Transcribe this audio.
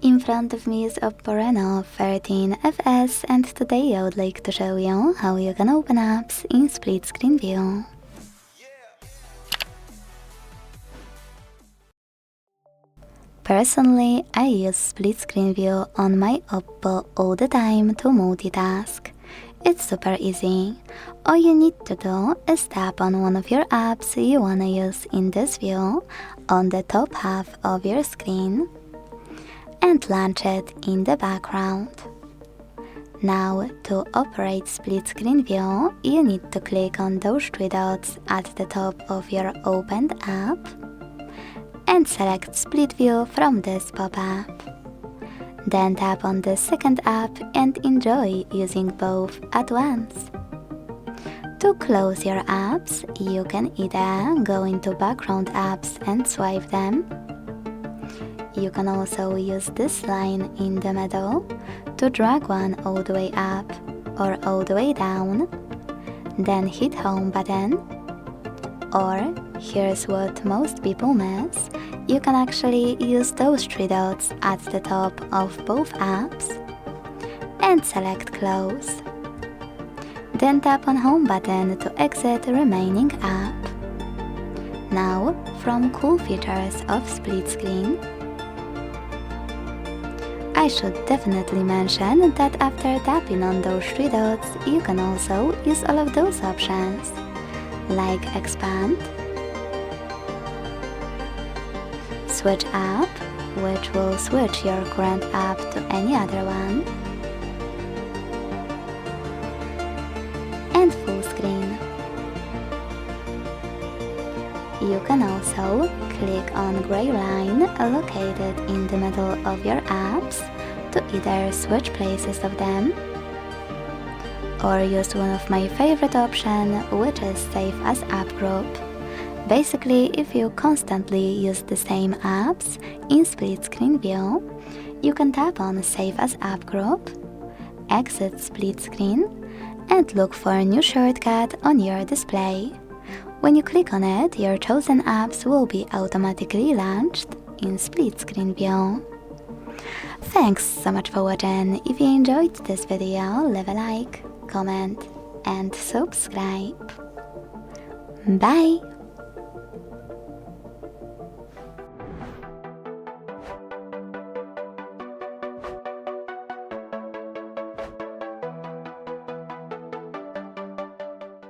In front of me is OPPO Reno 13FS, and today I would like to show you how you can open apps in split screen view. Personally, I use split screen view on my OPPO all the time to multitask. It's super easy. All you need to do is tap on one of your apps you wanna use in this view on the top half of your screen and launch it in the background. Now, to operate split screen view, you need to click on those three dots at the top of your opened app and select split view from this pop-up. Then tap on the second app and enjoy using both at once. To close your apps, you can either go into background apps and swipe them. You can also use this line in the middle to drag one all the way up or all the way down, then hit home button. Or, here's what most people miss, you can actually use those three dots at the top of both apps and select close. Then tap on home button to exit the remaining app. Now, from cool features of split screen, I should definitely mention that after tapping on those three dots, you can also use all of those options, like expand, switch app, which will switch your current app to any other one, and full screen. You can also click on gray line located in the middle of your apps to either switch places of them or use one of my favorite options, which is Save as App Group. Basically, if you constantly use the same apps in split screen view, you can tap on Save as App Group, exit split screen, and look for a new shortcut on your display. When you click on it, your chosen apps will be automatically launched in split screen view. Thanks so much for watching. If you enjoyed this video, leave a like, comment and subscribe. Bye!